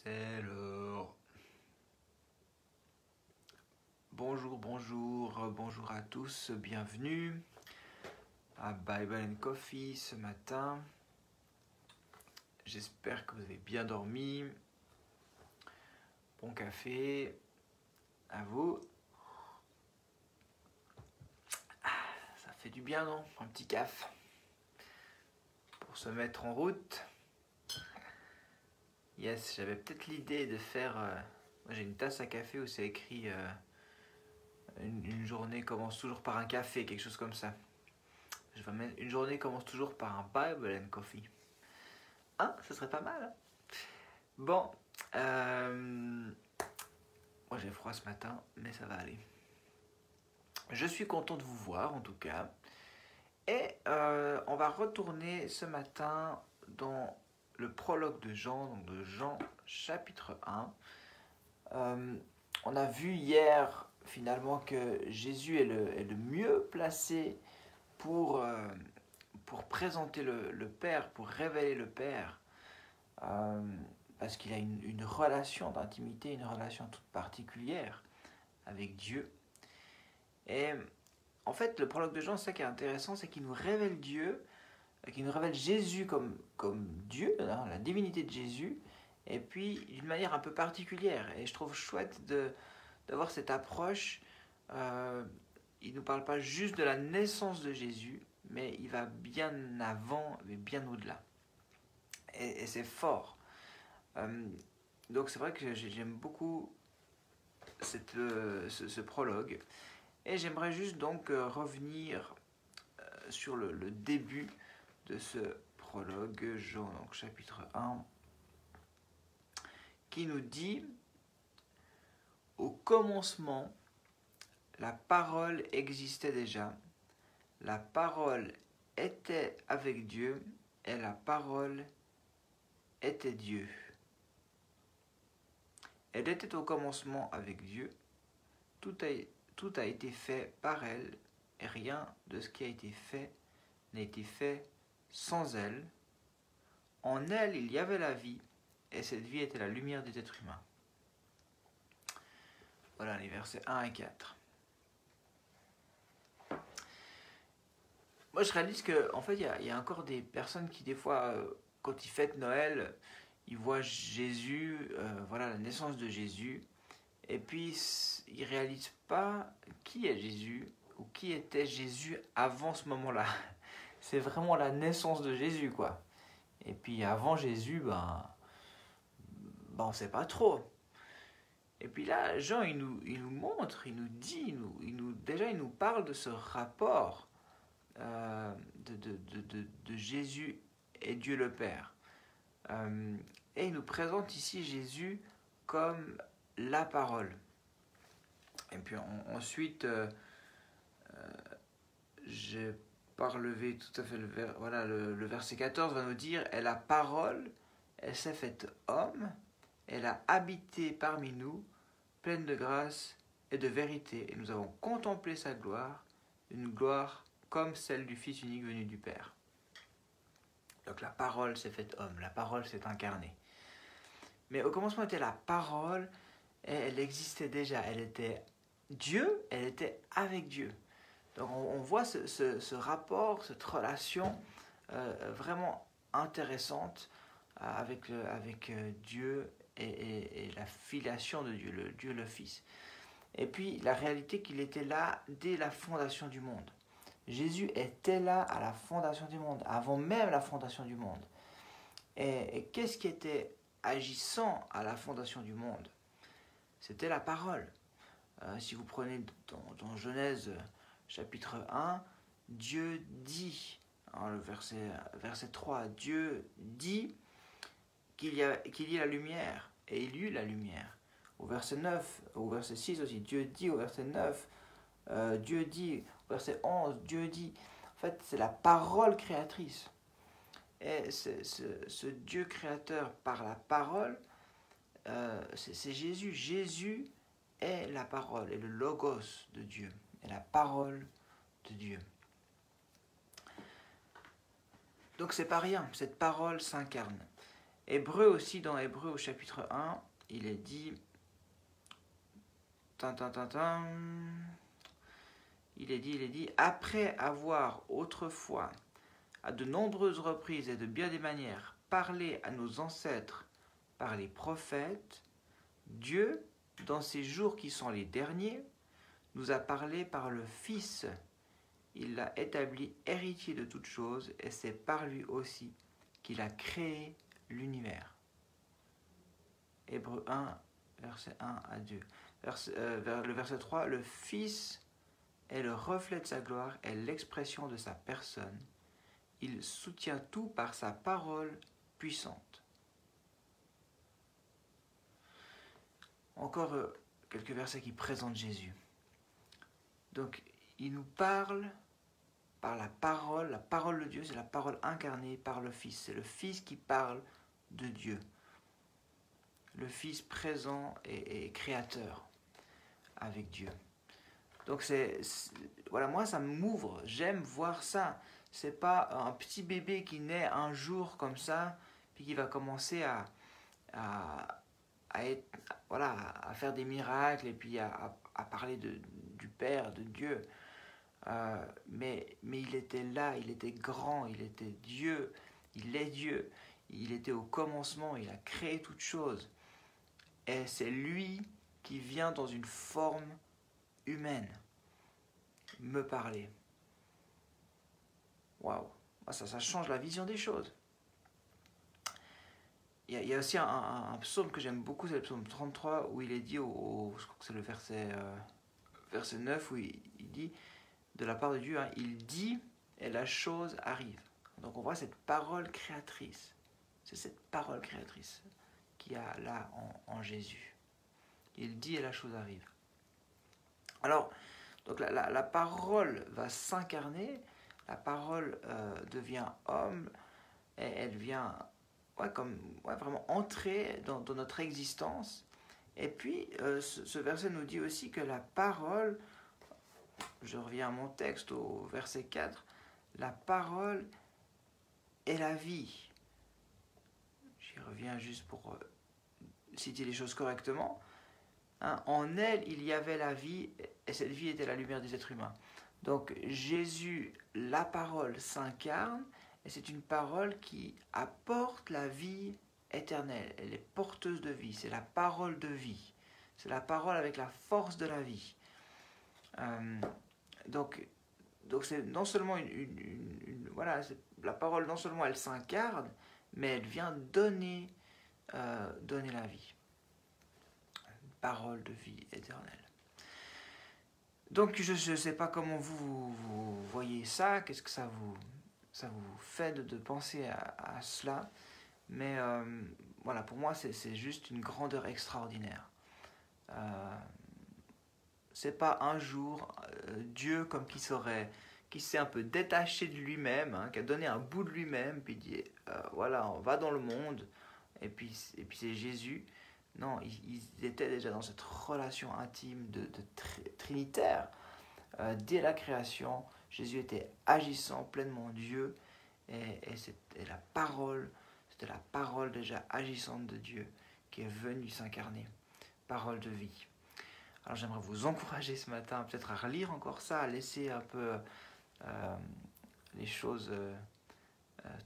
C'est l'heure. Bonjour à tous, bienvenue à Bible and Coffee ce matin. J'espère que vous avez bien dormi. Bon café à vous. Ça fait du bien, non? Un petit café pour se mettre en route. Yes, j'avais peut-être l'idée de faire... moi j'ai une tasse à café où c'est écrit une journée commence toujours par un café, quelque chose comme ça. Je vais mettre une journée commence toujours par un Bible and Coffee. Hein, ce serait pas mal. Hein? Bon, moi j'ai froid ce matin, mais ça va aller. Je suis content de vous voir en tout cas. Et on va retourner ce matin dans le prologue de Jean, donc de Jean chapitre 1. On a vu hier finalement que Jésus est le mieux placé pour présenter le Père, pour révéler le Père, parce qu'il a une relation d'intimité, une relation toute particulière avec Dieu. Et en fait, le prologue de Jean, c'est ça qui est intéressant, c'est qu'il nous révèle Dieu, qu'il nous révèle Jésus comme Dieu, hein, la divinité de Jésus, et puis d'une manière un peu particulière. Et je trouve chouette d'avoir cette approche. Il ne nous parle pas juste de la naissance de Jésus, mais il va bien avant, mais bien au-delà. Et c'est fort. Donc c'est vrai que j'aime beaucoup ce prologue. Et j'aimerais juste donc revenir sur le début de ce prologue, Jean, donc chapitre 1, qui nous dit « Au commencement, la parole existait déjà, la parole était avec Dieu, et la parole était Dieu. Elle était au commencement avec Dieu, tout a été fait par elle, et rien de ce qui a été fait n'a été fait sans elle. En elle, il y avait la vie, et cette vie était la lumière des êtres humains. » Voilà les versets 1 et 4. Moi, je réalise qu'en fait, il y a encore des personnes qui, des fois, quand ils fêtent Noël, ils voient Jésus, voilà la naissance de Jésus, et puis ils ne réalisent pas qui est Jésus, ou qui était Jésus avant ce moment-là. C'est vraiment la naissance de Jésus, quoi. Et puis avant Jésus, on ne sait pas trop. Et puis là, Jean, il nous montre, il nous dit, déjà il nous parle de ce rapport de Jésus et Dieu le Père. Et il nous présente ici Jésus comme la parole. Et puis ensuite, j'ai pas relevé tout à fait le verset 14 va nous dire « Et la parole, elle s'est faite homme, elle a habité parmi nous, pleine de grâce et de vérité, et nous avons contemplé sa gloire, une gloire comme celle du Fils unique venu du Père. » Donc la parole s'est faite homme, la parole s'est incarnée. Mais au commencement était la parole, et elle existait déjà, elle était Dieu, elle était avec Dieu. Donc on voit ce rapport, cette relation vraiment intéressante avec Dieu et la filiation de Dieu, Dieu le Fils. Et puis la réalité qu'il était là dès la fondation du monde. Jésus était là à la fondation du monde, avant même la fondation du monde. Et qu'est-ce qui était agissant à la fondation du monde? C'était la parole. Si vous prenez dans Genèse chapitre 1, Dieu dit, hein, le verset 3, Dieu dit qu'il y ait la lumière, et il y eut la lumière. Au verset 9, au verset 6 aussi, Dieu dit, au verset 9, Dieu dit, au verset 11, Dieu dit. En fait, c'est la parole créatrice. Et ce Dieu créateur par la parole, c'est Jésus. Jésus est la parole, est le logos de Dieu, est la parole de Dieu. Donc c'est pas rien, cette parole s'incarne. Hébreu aussi, dans Hébreu au chapitre 1, il est dit... Il est dit, après avoir autrefois, à de nombreuses reprises et de bien des manières, parlé à nos ancêtres par les prophètes, Dieu, dans ces jours qui sont les derniers, nous a parlé par le Fils. Il l'a établi héritier de toutes choses, et c'est par lui aussi qu'il a créé l'univers. Hébreux 1, verset 1 à 2. Le verset 3, le Fils est le reflet de sa gloire, est l'expression de sa personne. Il soutient tout par sa parole puissante. Encore quelques versets qui présentent Jésus. Donc, il nous parle par la parole de Dieu, c'est la parole incarnée par le Fils. C'est le Fils qui parle de Dieu. Le Fils présent et créateur avec Dieu. Donc voilà, moi ça m'ouvre, j'aime voir ça. C'est pas un petit bébé qui naît un jour comme ça, puis qui va commencer à faire des miracles et puis à parler du Père, de Dieu. Mais il était là, il était grand, il était Dieu, il est Dieu. Il était au commencement, il a créé toutes choses. Et c'est lui qui vient dans une forme humaine me parler. Waouh, ça change la vision des choses. Il y a aussi un psaume que j'aime beaucoup, c'est le psaume 33, où il est dit, je crois que c'est le verset 9, où il dit, de la part de Dieu, hein, il dit et la chose arrive. Donc on voit cette parole créatrice. C'est cette parole créatrice qu'il y a là en Jésus. Il dit et la chose arrive. Alors, donc la parole va s'incarner, la parole devient homme, et elle vient vraiment entrer dans notre existence. Et puis, ce verset nous dit aussi que la parole, je reviens à mon texte au verset 4, la parole est la vie. J'y reviens juste pour citer les choses correctement. Hein, en elle, il y avait la vie, et cette vie était la lumière des êtres humains. Donc Jésus, la parole, s'incarne, et c'est une parole qui apporte la vie éternelle. Elle est porteuse de vie, c'est la parole de vie. C'est la parole avec la force de la vie. Donc c'est non seulement la parole, non seulement elle s'incarne, mais elle vient donner la vie. Parole de vie éternelle. Donc je ne sais pas comment vous voyez ça, qu'est-ce que ça vous fait de penser à cela, mais voilà, pour moi c'est juste une grandeur extraordinaire. C'est pas un jour Dieu comme qui s'est un peu détaché de lui-même, hein, qui a donné un bout de lui-même, puis dit voilà, on va dans le monde, et puis c'est Jésus. Non, ils étaient déjà dans cette relation intime de trinitaire. Dès la création, Jésus était agissant, pleinement Dieu, et c'était la parole déjà agissante de Dieu qui est venue s'incarner, parole de vie. Alors j'aimerais vous encourager ce matin peut-être à relire encore ça, à laisser un peu les choses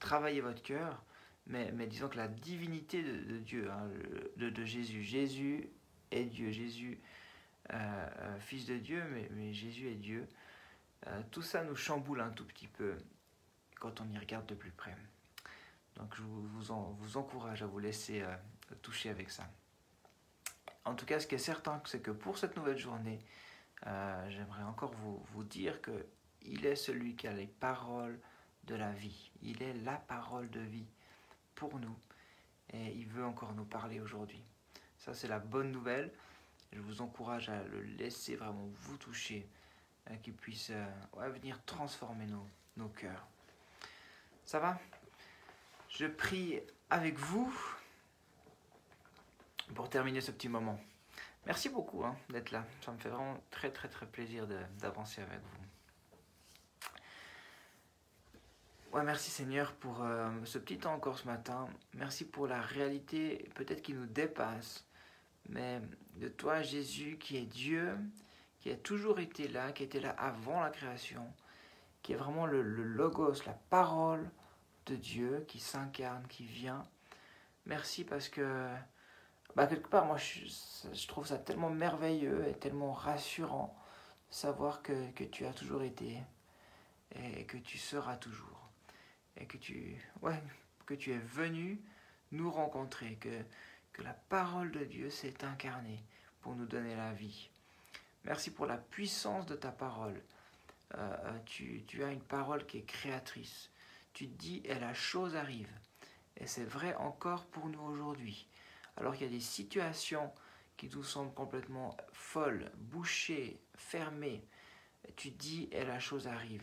travailler votre cœur, mais disons que la divinité de Dieu, hein, de Jésus est Dieu, Jésus fils de Dieu, mais Jésus est Dieu. Tout ça nous chamboule un tout petit peu quand on y regarde de plus près. Donc je vous encourage à vous laisser toucher avec ça. En tout cas, ce qui est certain, c'est que pour cette nouvelle journée, j'aimerais encore vous dire qu'il est celui qui a les paroles de la vie. Il est la parole de vie pour nous. Et il veut encore nous parler aujourd'hui. Ça, c'est la bonne nouvelle. Je vous encourage à le laisser vraiment vous toucher, qu'il puisse venir transformer nos cœurs. Ça va ? Je prie avec vous pour terminer ce petit moment. Merci beaucoup d'être là. Ça me fait vraiment très très très plaisir d'avancer avec vous. Ouais, merci Seigneur pour ce petit temps encore ce matin. Merci pour la réalité peut-être qui nous dépasse, mais de toi Jésus qui est Dieu, qui a toujours été là, qui était là avant la création, qui est vraiment le logos, la parole de Dieu qui s'incarne, qui vient. Merci parce que, quelque part, moi je trouve ça tellement merveilleux et tellement rassurant de savoir que tu as toujours été et que tu seras toujours. Et que tu es venu nous rencontrer, que la parole de Dieu s'est incarnée pour nous donner la vie. Merci pour la puissance de ta parole. Tu as une parole qui est créatrice. Tu dis et la chose arrive. Et c'est vrai encore pour nous aujourd'hui. Alors qu'il y a des situations qui nous semblent complètement folles, bouchées, fermées, tu dis et la chose arrive.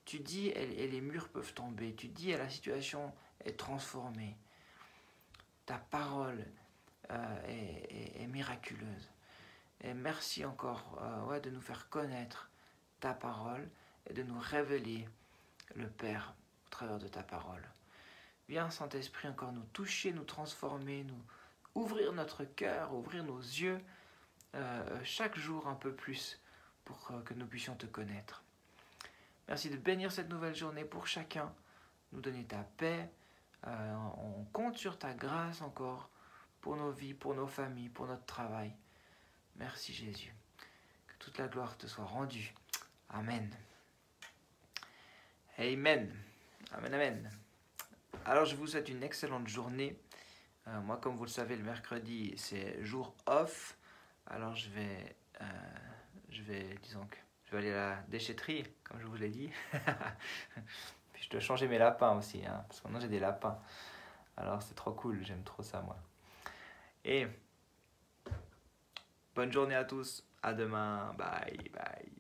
Tu dis et les murs peuvent tomber. Tu dis et la situation est transformée. Ta parole est miraculeuse. Et merci encore de nous faire connaître ta parole et de nous révéler le Père au travers de ta parole. Viens, Saint-Esprit, encore nous toucher, nous transformer, nous ouvrir notre cœur, ouvrir nos yeux chaque jour un peu plus pour que nous puissions te connaître. Merci de bénir cette nouvelle journée pour chacun, nous donner ta paix. On compte sur ta grâce encore pour nos vies, pour nos familles, pour notre travail. Merci Jésus. Que toute la gloire te soit rendue. Amen. Amen. Amen, amen. Alors je vous souhaite une excellente journée. Moi, comme vous le savez, le mercredi, c'est jour off. Alors je vais aller à la déchetterie, comme je vous l'ai dit. Puis je dois changer mes lapins aussi, parce que maintenant j'ai des lapins. Alors c'est trop cool, j'aime trop ça moi. Et bonne journée à tous, à demain, bye bye.